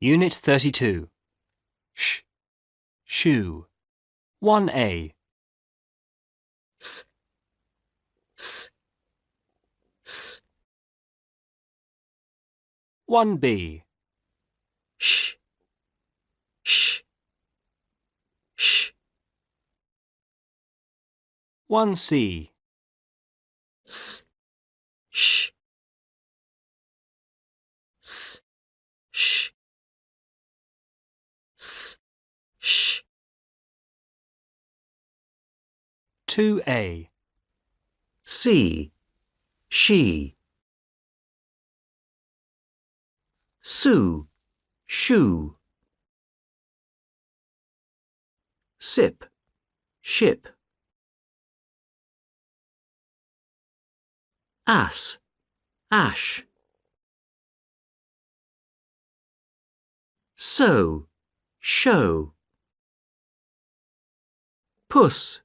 Unit 32. Shoe. 1A. S, s, s. 1B. Sh, sh, sh. 1C. S, sh, s, sh, s, sh. 2A. See, she. Sue, shoe. Sip, ship. Ass, ash. Sew, show. Puss,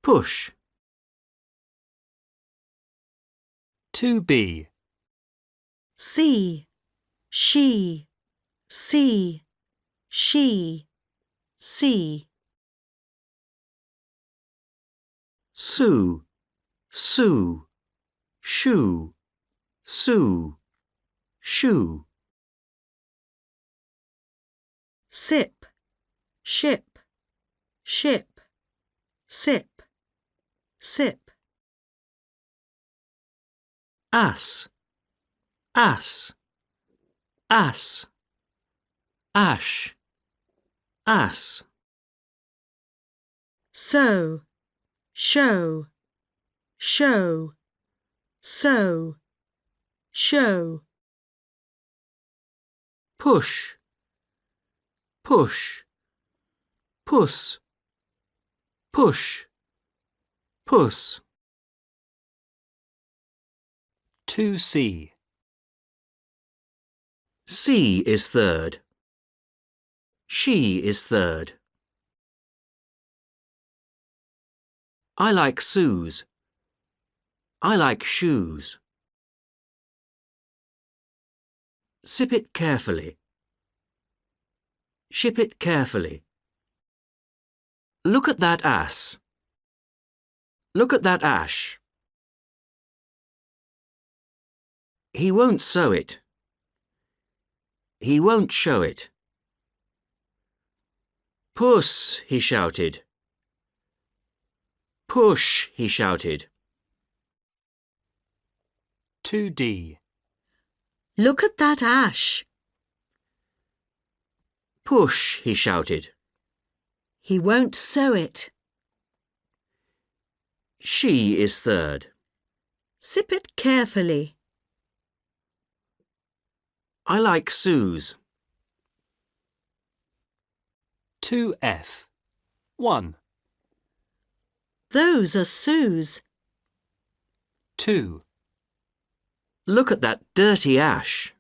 push. 2B. See, she, see, she, see. Sue, sue, shoe, sue, shoe. Sip, ship, ship, sip, sip. Ass, ass, ass. Ash, ass. Sew, show, show, sew, show. Push, push. Puss, push, puss. 2C. C is third. She is third. I like Sue's. I like shoes. Sip it carefully. Ship it carefully. Look at that ass. Look at that ash. He won't sew it. He won't show it. Puss, he shouted. Push, he shouted. 2D. Look at that ash. Push, he shouted. He won't sew it. She is third. Sip it carefully. I like Sue's. 2F. 1. Those are Sue's. 2. Look at that dirty ash.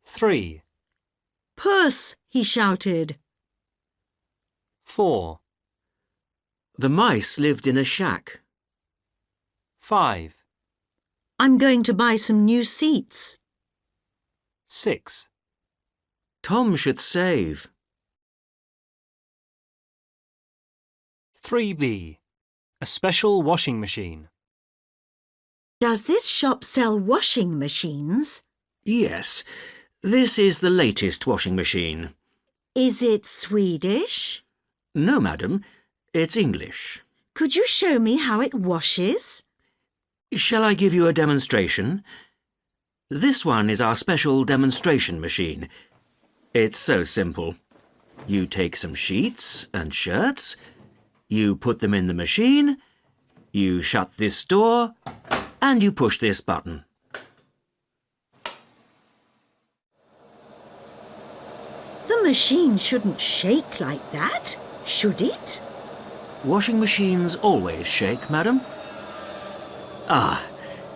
3. Puss, he shouted. 4. The mice lived in a shack. 5. I'm going to buy some new seats. 6. Tom should save. 3B. A special washing machine. Does this shop sell washing machines? Yes, this is the latest washing machine. Is it Swedish? No, madam, it's English. Could you show me how it washes? Shall I give you a demonstration? This one is our special demonstration machine. It's so simple. You take some sheets and shirts, you put them in the machine, you shut this door, and you push this button. The machine shouldn't shake like that, should it? Washing machines always shake, madam. Ah,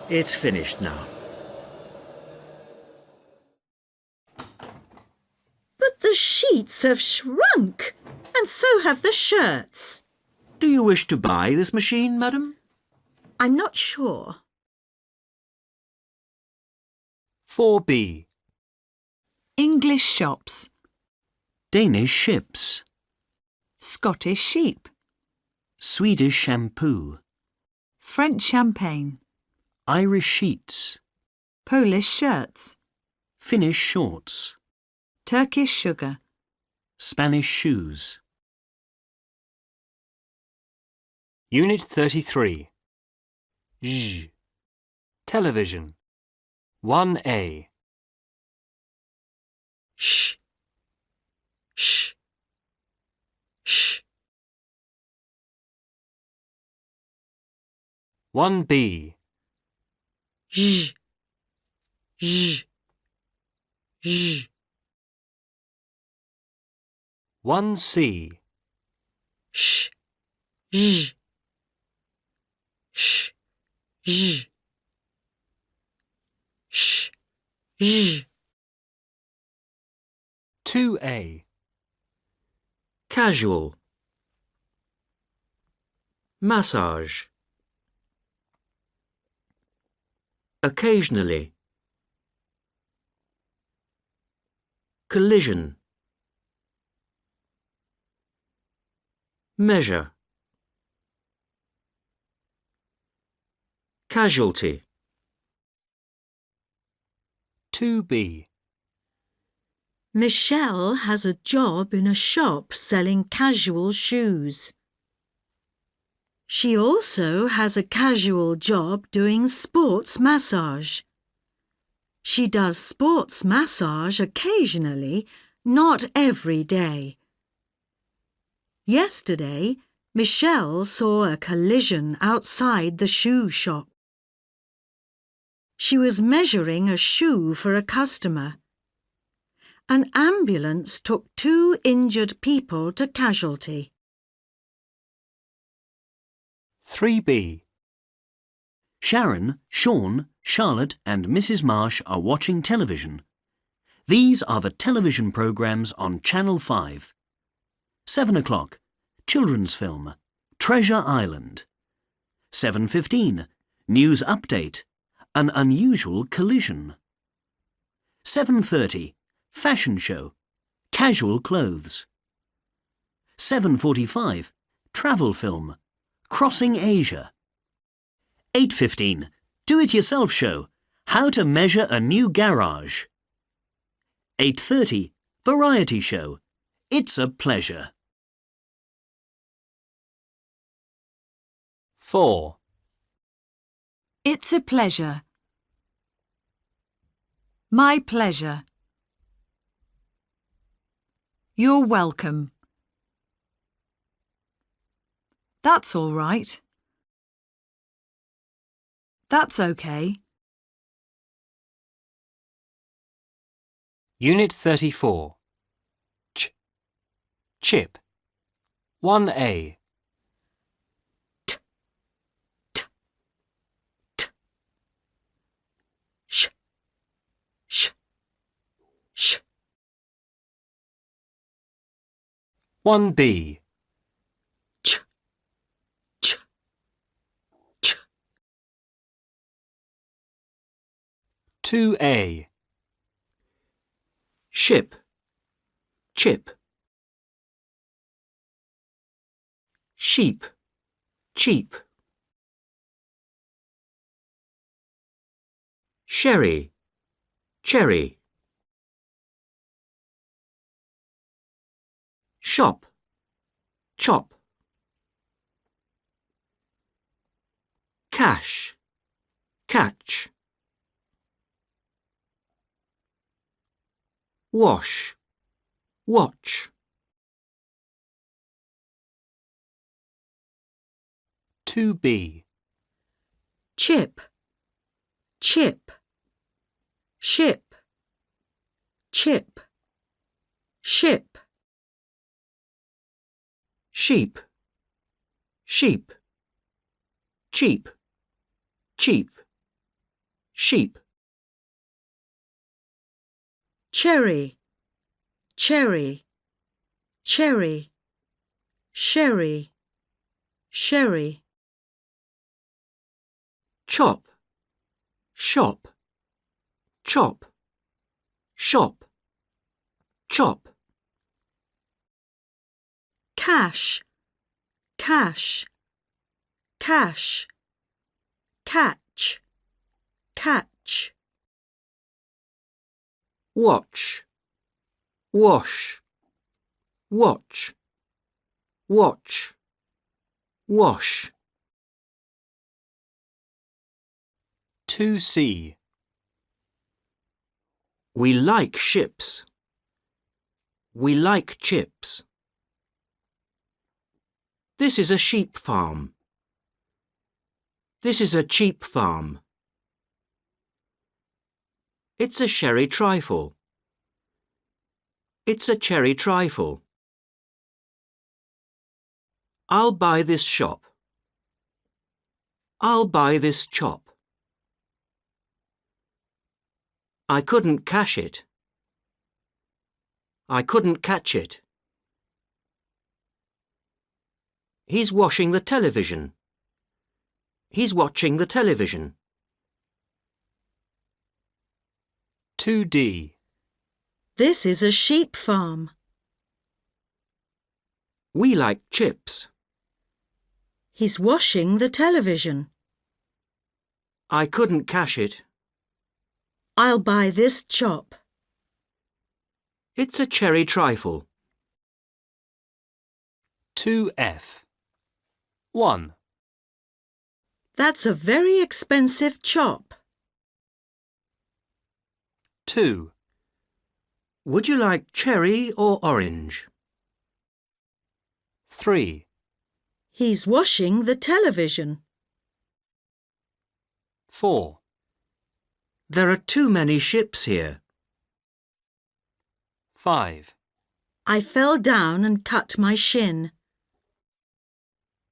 it's finished now. But the sheets have shrunk, and so have the shirts. Do you wish to buy this machine, madam? I'm not sure. 4B. English English shops. Danish ships. Scottish sheep. Swedish shampoo. French champagne. Irish sheets. Polish shirts. Finnish shorts. Turkish sugar. Spanish shoes. Unit 33. Zh. Television. 1A. Sh. Sh. Sh. 1B. Zh. Zh. Zh. 1C. Sh. Zh. Sh. Zh. Sh. Zh. 2A. Casual. Massage. Occasionally. Collision. Measure. Casualty. 2B. Michelle has a job in a shop selling casual shoes. She also has a casual job doing sports massage. She does sports massage occasionally, not every day. Yesterday, Michelle saw a collision outside the shoe shop. She was measuring a shoe for a customer. An ambulance took 2 injured people to casualty. 3B. Sharon, Sean, Charlotte and Mrs. Marsh are watching television. These are the television programmes on Channel 5. 7 o'clock, children's film, Treasure Island. 7:15, news update, an unusual collision. 7:30, fashion show, casual clothes. 7:45, travel film, Crossing Asia. 8:15, do-it-yourself show, how to measure a new garage. 8:30, variety show, it's a pleasure. 4. It's a pleasure. My pleasure. You're welcome. That's all right. That's okay. Unit 34. Chip. 1A. Sh. Sh. Sh. 1B. Ch. Ch. Ch. 2A. Ship. Chip. Sheep. Cheap. Sherry. Cherry. Shop. Chop. Cash. Catch. Wash. Watch. 2B. Chip. Chip. Ship. Chip. Ship. Sheep. Sheep. Cheap. Cheap. Sheep. Cherry. Cherry. Cherry. Sherry. Sherry. Chop. Shop. Chop. Shop. chop. Cash, cash, cash, catch, catch. Watch, wash, watch, watch, wash. 2C. We like ships. We like chips. This is a sheep farm. This is a cheap farm. It's a sherry trifle. It's a cherry trifle. I'll buy this shop. I'll buy this chop. I couldn't cash it. I couldn't catch it. He's washing the television. He's watching the television. 2D. This is a sheep farm. We like chips. He's washing the television. I couldn't cash it. I'll buy this chop. It's a cherry trifle. 2F. 1. That's a very expensive chop. 2. Would you like cherry or orange? 3. He's washing the television. 4. There are too many ships here. 5. I fell down and cut my shin.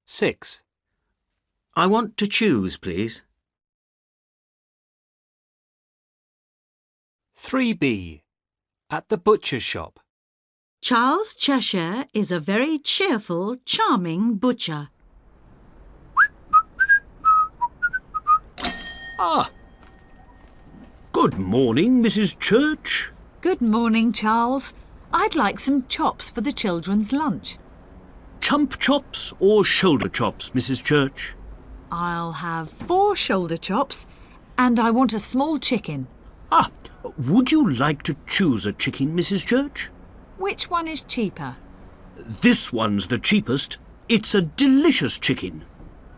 6. I want to choose, please. 3B. At the butcher's shop. Charles Cheshire is a very cheerful, charming butcher. Ah! Good morning, Mrs. Church. Good morning, Charles. I'd like some chops for the children's lunch. Chump chops or shoulder chops, Mrs. Church? I'll have 4 shoulder chops and I want a small chicken. Ah, would you like to choose a chicken, Mrs. Church? Which one is cheaper? This one's the cheapest. It's a delicious chicken.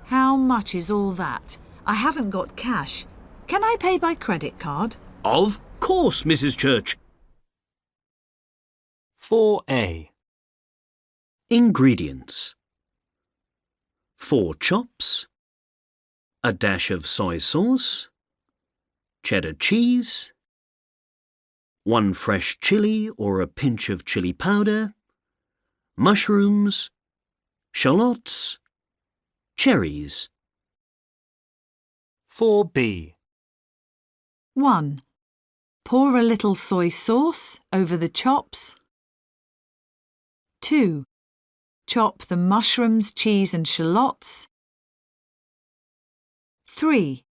How much is all that? I haven't got cash. Can I pay by credit card? Of course, Mrs. Church. 4A. Ingredients: 4 chops, a dash of soy sauce, cheddar cheese, 1 fresh chilli or a pinch of chili powder, mushrooms, shallots, cherries. 4B. 1. Pour a little soy sauce over the chops. 2. Chop the mushrooms, cheese and shallots. 3.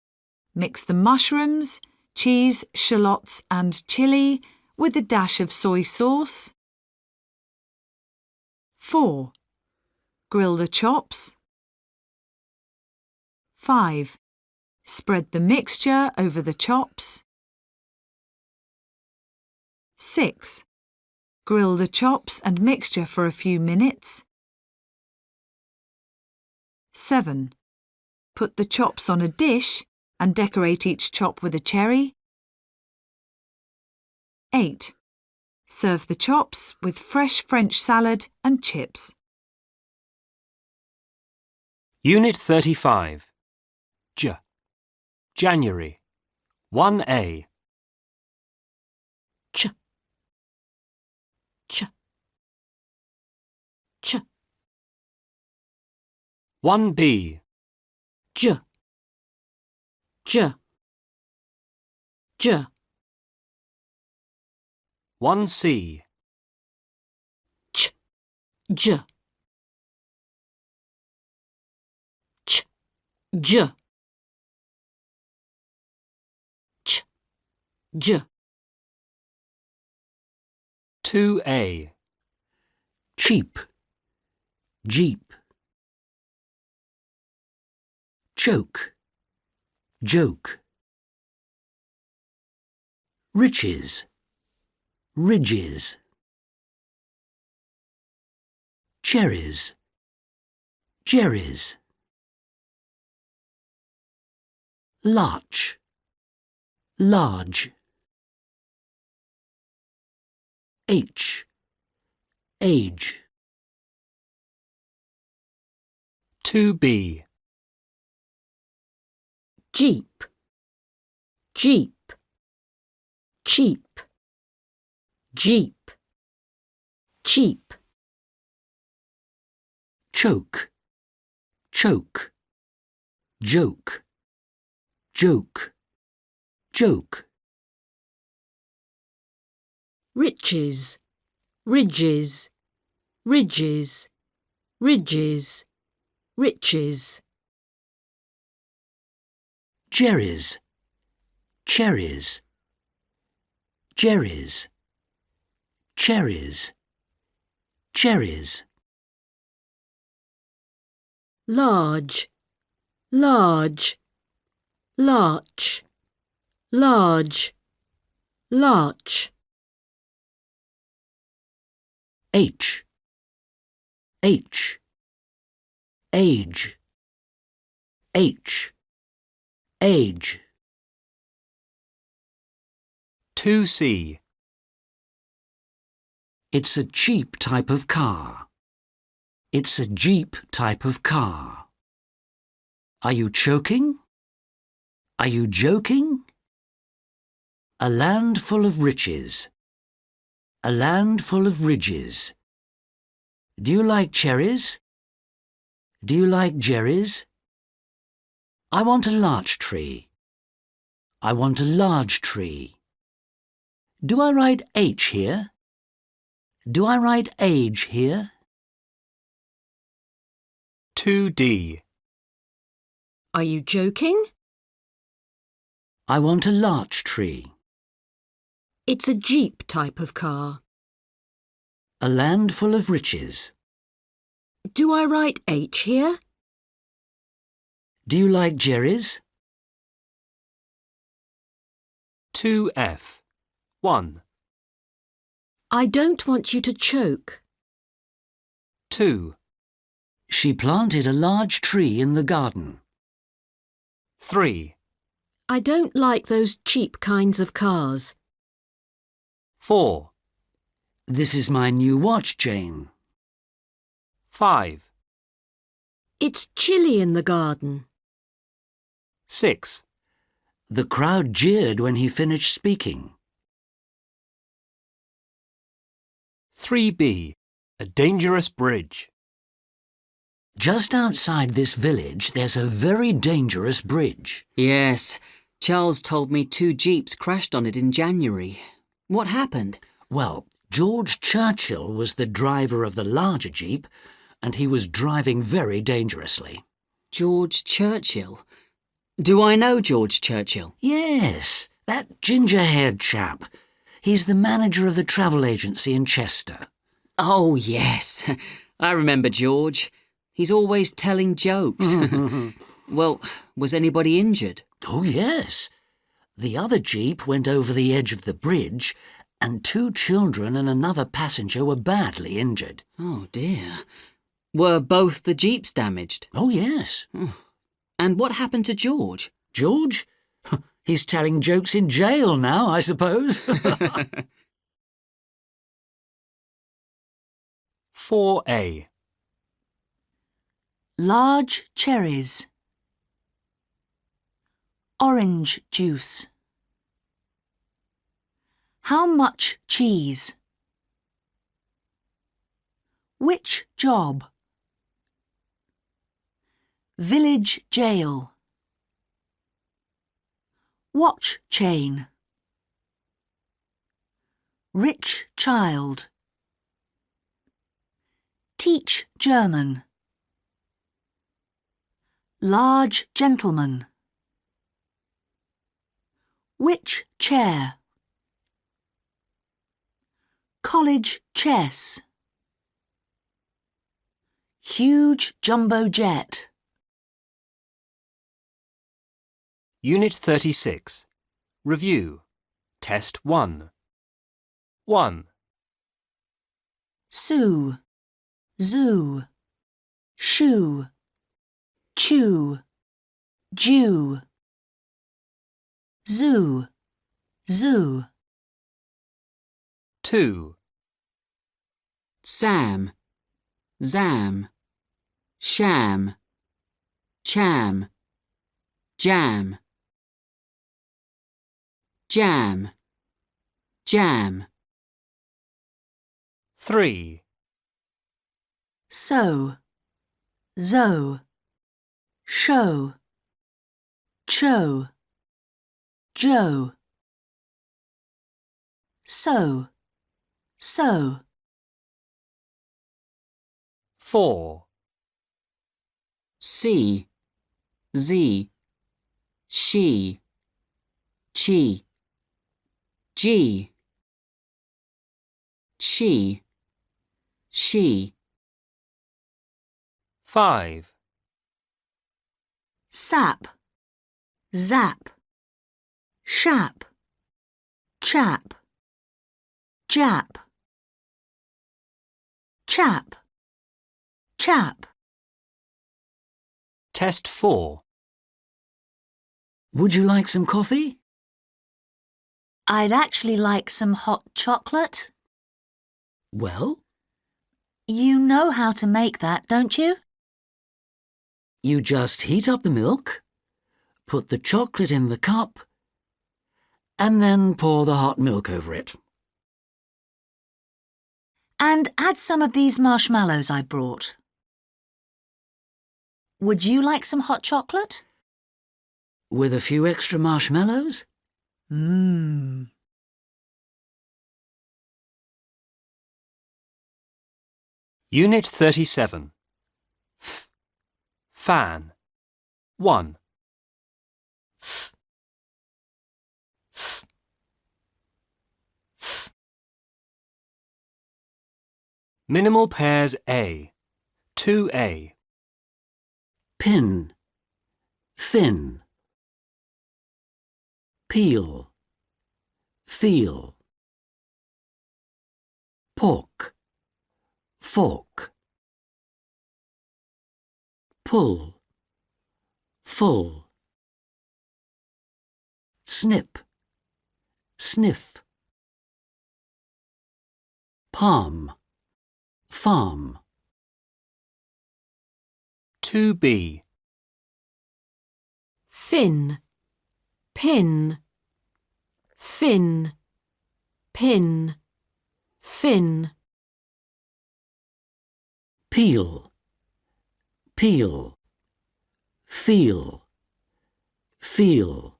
Mix the mushrooms, cheese, shallots and chilli with a dash of soy sauce. 4. Grill the chops. 5. Spread the mixture over the chops. 6. Grill the chops and mixture for a few minutes. 7. Put the chops on a dish and decorate each chop with a cherry. 8. Serve the chops with fresh French salad and chips. Unit 35. J. January. 1A. Ch, ch, ch, 1B. j, j, j, 1C. ch, j, ch, j, ch, j. 2A. Cheap. Jeep. Choke. Joke. Riches. Ridges. Cherries. Jerrys. Larch. Large. Age. 2B. Jeep, jeep, cheap, jeep, cheap. Choke. Choke. Joke. Joke. Joke. Riches, ridges, ridges, ridges, riches. Jerrys. Cherries. Jerrys. Cherries. Cherries. Large, large, larch, large, larch. Age. Age. 2C. It's a cheap type of car. It's a Jeep type of car. Are you choking? Are you joking? A land full of riches. A land full of ridges. Do you like cherries? Do you like jerrys? I want a larch tree. I want a large tree. Do I write H here? Do I write age here? 2D. Are you joking? I want a larch tree. It's a Jeep type of car. A land full of riches. Do I write H here? Do you like jerrys? 2F. 1. I don't want you to choke. 2. She planted a large tree in the garden. 3. I don't like those cheap kinds of cars. 4. This is my new watch, Jane. 5. It's chilly in the garden. 6. The crowd jeered when he finished speaking. 3B. A dangerous bridge. Just outside this village, there's a very dangerous bridge. Yes, Charles told me 2 jeeps crashed on it in January. What happened? Well, George Churchill was the driver of the larger jeep, and he was driving very dangerously. George Churchill? Do I know George Churchill? Yes, that ginger-haired chap. He's the manager of the travel agency in Chester. Oh, yes. I remember George. He's always telling jokes. Well, was anybody injured? Oh, yes. The other jeep went over the edge of the bridge, and 2 children and another passenger were badly injured. Oh, dear. Were both the jeeps damaged? Oh, yes. And what happened to George? George? He's telling jokes in jail now, I suppose. 4A. Large cherries. Orange juice. How much cheese? Which job? Village jail. Watch chain. Rich child. Teach German. Large gentleman. Which chair? college chess. Huge jumbo jet. Unit 36. Review. Test 1. 1, Sue, zoo, shoe, chew, Jew. Zoo, zoo. 2, Sam, zam, sham, cham, jam, jam, jam. 3, So, zo, show, cho, Joe. So, 4, C, Z, she, chi, G, she, 5, sap, zap, shap, chap, jap, chap, chap. Test 4. Would you like some coffee? I'd actually like some hot chocolate. Well, You know how to make that, don't you? you just heat up the milk, put the chocolate in the cup, and then pour the hot milk over it. And add some of these marshmallows I brought. Would you like some hot chocolate? With a few extra marshmallows? Mmm. Unit 37. Fan. 1, Minimal pairs A. 2A. Pin, fin. Peel, feel. Pork, fork. Pull, full. Snip, sniff. Palm, farm. 2B. fin, pin, fin, pin, fin. Peel, peel. Feel, feel,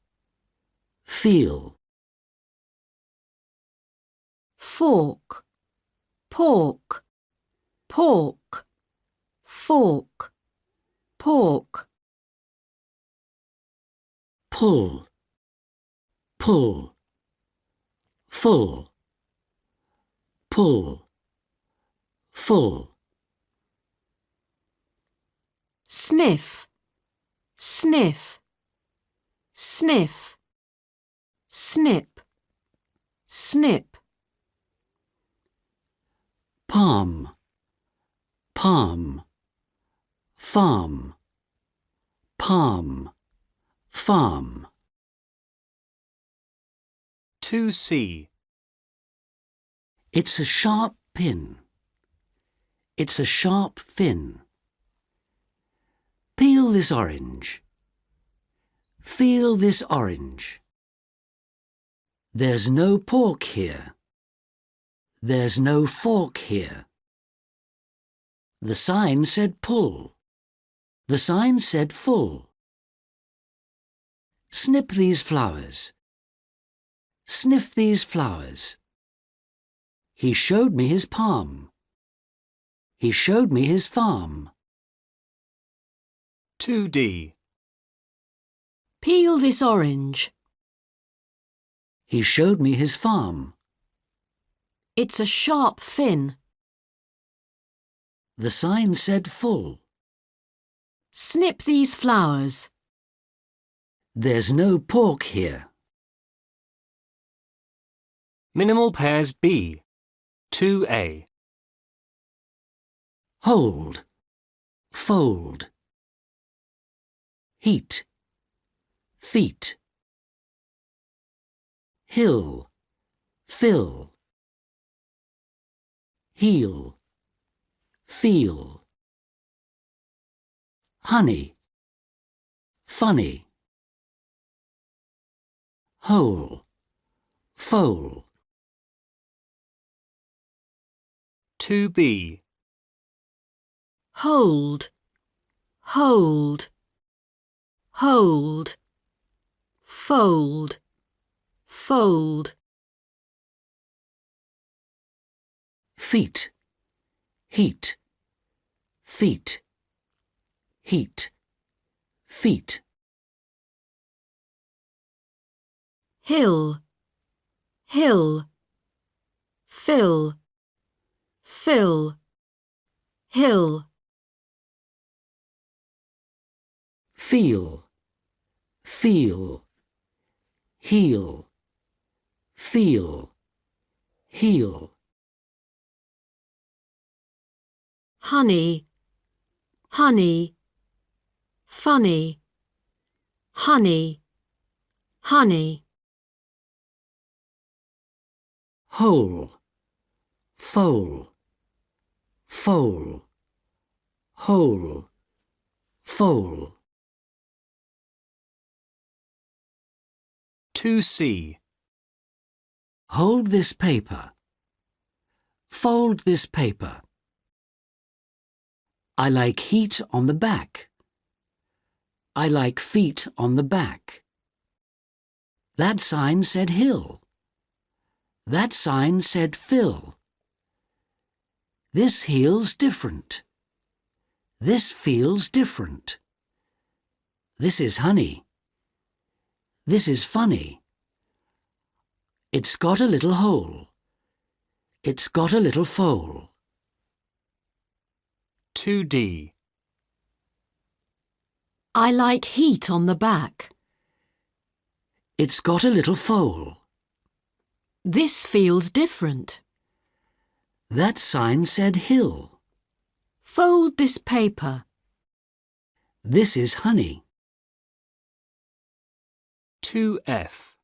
feel. Fork, pork, pork, fork, pork. Pull, pull. Full, pull, full. Sniff, sniff, sniff, snip, snip. Palm, palm. Farm, palm, farm. 2C. It's a sharp pin. It's a sharp fin. Peel this orange. Feel this orange. There's no pork here. There's no fork here. The sign said pull. The sign said full. Snip these flowers. Sniff these flowers. He showed me his palm. He showed me his farm. 2D. Peel this orange. He showed me his farm. It's a sharp fin. The sign said full. Snip these flowers. There's no pork here. Minimal pairs B. 2A. Hold. Fold. Heat. Feet. Hill. Fill. Heel. Feel. Honey. Funny. Hole. Foal. 2B. Hold. Hold. Hold. Fold. Fold. Feet. Heat. Feet. Heat. Feet. Hill. Hill. Fill. Fill. Hill. Feel. Feel. Heel. Feel. Heel. Honey. Honey. Funny. Honey. Honey. Hole. Foal. Foal. Hole. Foal. 2C. Hold this paper. Fold this paper. I like heat on the back. I like feet on the back. That sign said hill. That sign said fill. This heel's different. This feels different. This is honey. This is funny. It's got a little hole. It's got a little foal. 2D. I like heat on the back. It's got a little foal. This feels different. That sign said hill. Fold this paper. This is honey. 2F.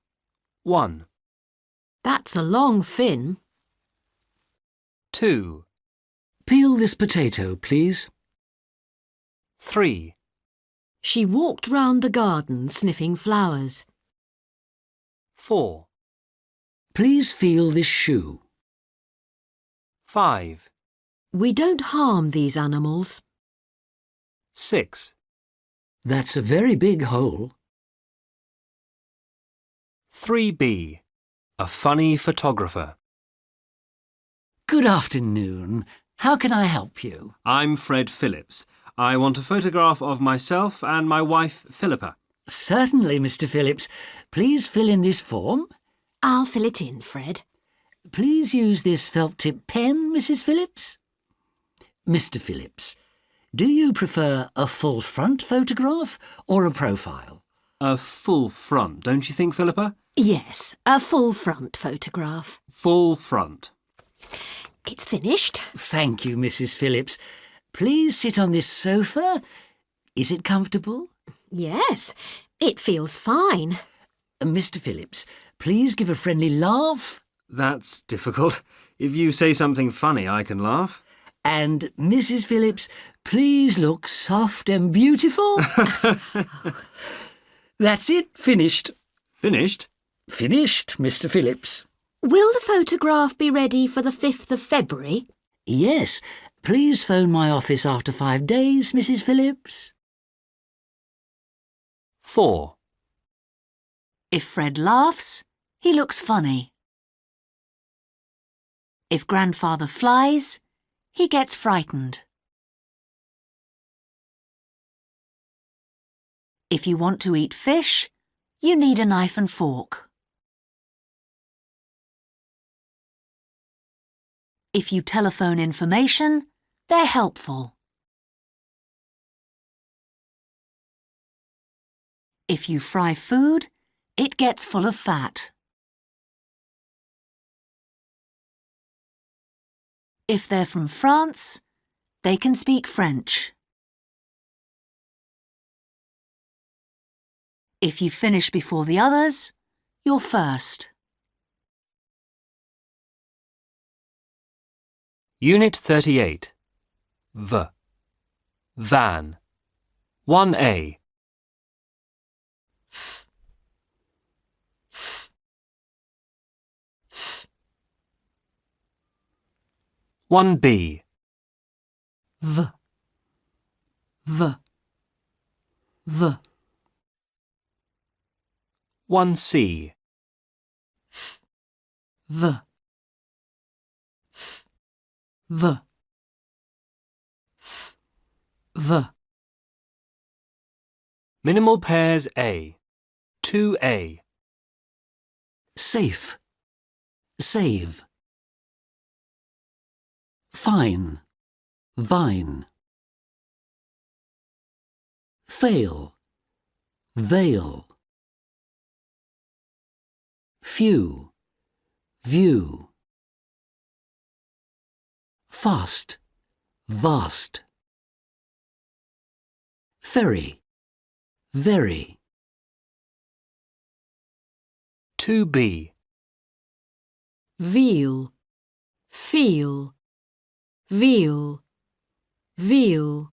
1. That's a long fin. 2. Peel this potato, please. 3. She walked round the garden sniffing flowers. 4. Please feel this shoe. 5. We don't harm these animals. 6. That's a very big hole. 3B. A funny photographer. Good afternoon. How can I help you? I'm Fred Phillips. I want a photograph of myself and my wife, Philippa. Certainly, Mr. Phillips. Please fill in this form. I'll fill it in, Fred. Please use this felt-tip pen, Mrs. Phillips. Mr. Phillips, do you prefer a full front photograph or a profile? A full front, don't you think, Philippa? Yes, a full front photograph. Full front. It's finished. Thank you, Mrs. Phillips. Please sit on this sofa. Is it comfortable? Yes, it feels fine. Mr. Phillips, please give a friendly laugh. That's difficult. If you say something funny, I can laugh. And Mrs. Phillips, please look soft and beautiful. That's it, finished. Finished? Finished, Mr. Phillips. Will the photograph be ready for the 5th of February? Yes, please phone my office after 5 days, Mrs. Phillips. 4. If Fred laughs, he looks funny. If grandfather flies, he gets frightened. If you want to eat fish, you need a knife and fork. If you telephone information, they're helpful. If you fry food, it gets full of fat. If they're from France, they can speak French. If you finish before the others, you're first. Unit 38. Van. 1A. 1B. V. 1C. V. Minimal pairs A. 2A. Safe. Save. Fine. Vine. Fail. Veil. Few. View. Fast. Vast. Ferry. Very. 2B. Veal. Feel. Veal. Veal.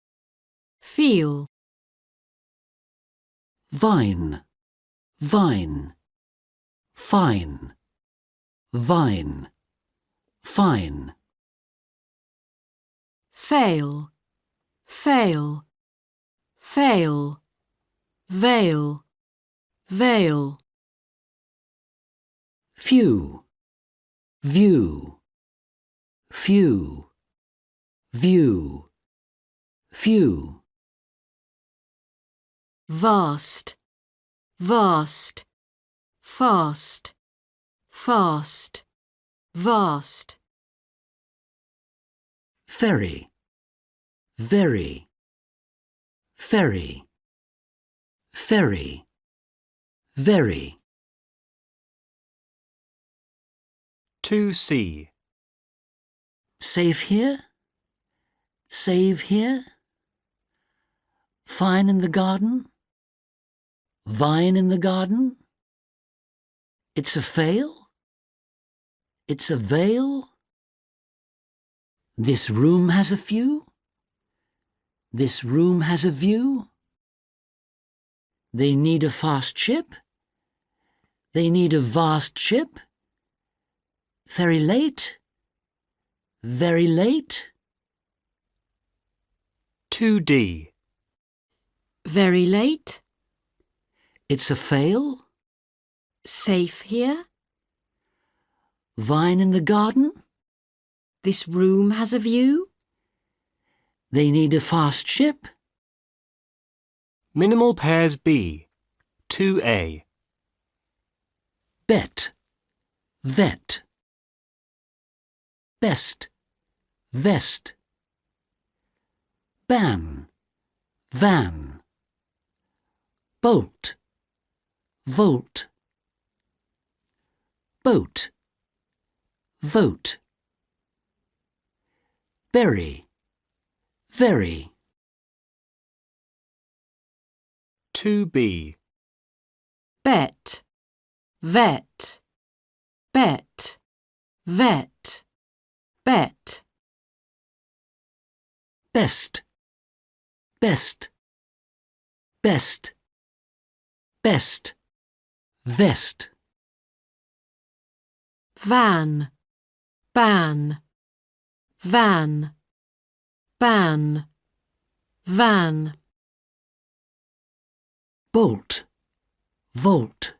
Feel. Vine. Vine. Fine. Vine. Fine. Fail. Fail. Fail. Veil. Veil. Few. View. Few. View. Few. Vast. Vast. Fast. Fast. Vast. Ferry. Very. Ferry. Ferry. Very. 2C. Safe here? Save here? Fine in the garden? Vine in the garden? It's a fail? It's a veil? This room has a few? This room has a view? They need a fast ship? They need a vast ship? Very late? Very late? 2D. Very late. It's a fail? Safe here. Vine in the garden? This room has a view. They need a fast ship? Minimal pairs B. 2A. Bet. Vet. Best. Vest. Ban. Van. Bolt. Volt. Boat. Vote. Berry. Very. 2B. Bet. Vet. Bet. Vet. Bet. Best. Best. Best. Best. Vest. Van. Ban. Van. Ban. Van. Bolt. Volt.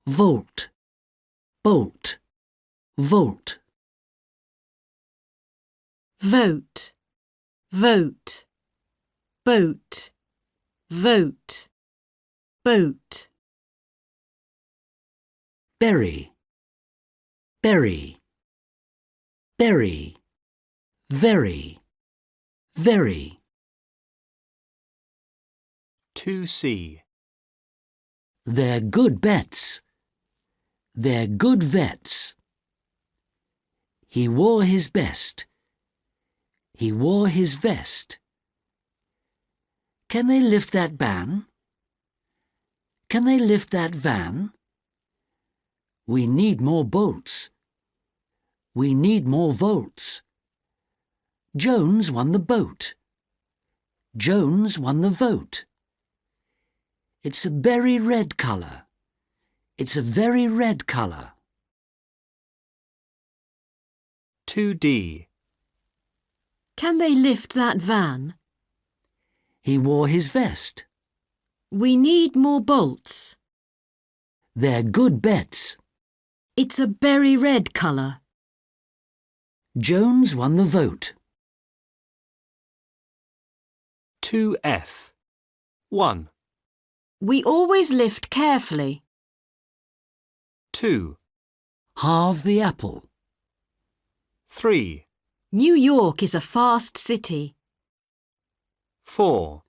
Volt. Bolt. Volt. Vote. Vote. Boat. Vote. Boat. Berry. Berry. berry, very, very. 2C. They're good bets. They're good vets. He wore his best. He wore his vest. Can they lift that ban? Can they lift that van? We need more bolts. We need more volts. Jones won the boat. Jones won the vote. It's a berry red colour. It's a very red colour. 2D. Can they lift that van? He wore his vest. We need more bolts. They're good bets. It's a berry red colour. Jones won the vote. 2F. 1. We always lift carefully. 2. Halve the apple. 3. New York is a fast city. 4.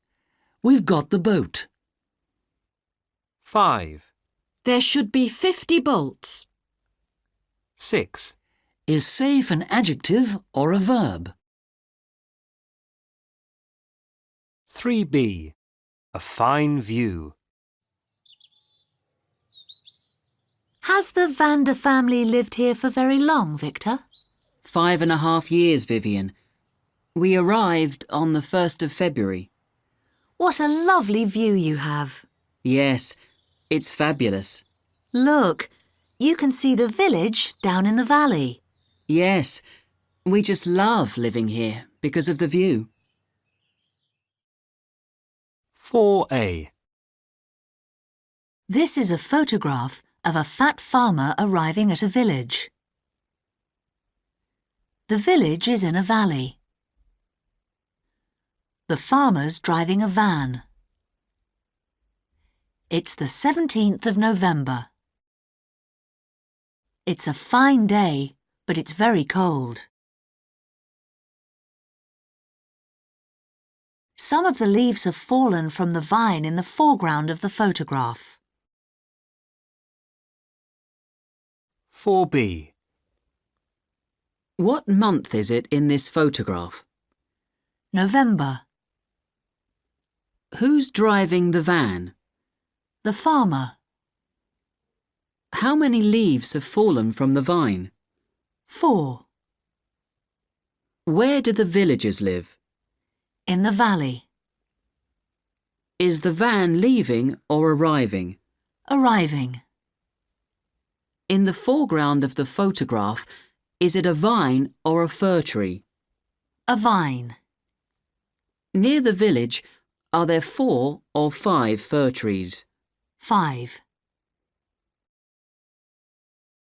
We've got the boat. 5. There should be 50 bolts. 6. Is safe an adjective or a verb? 3B. A fine view. Has the Vander family lived here for very long, Victor? 5.5 years, Vivian. We arrived on the 1st of February. What a lovely view you have. Yes, it's fabulous. Look, you can see the village down in the valley. Yes, we just love living here because of the view. 4A. This is a photograph of a fat farmer arriving at a village. The village is in a valley. The farmer's driving a van. It's the 17th of November. It's a fine day, but it's very cold. Some of the leaves have fallen from the vine in the foreground of the photograph. 4B. What month is it in this photograph? November. Who's driving the van? The farmer. How many leaves have fallen from the vine? 4. Where do the villagers live? In the valley. Is the van leaving or arriving? Arriving. In the foreground of the photograph, is it a vine or a fir tree? A vine. Near the village, are there 4 or 5 fir trees? 5.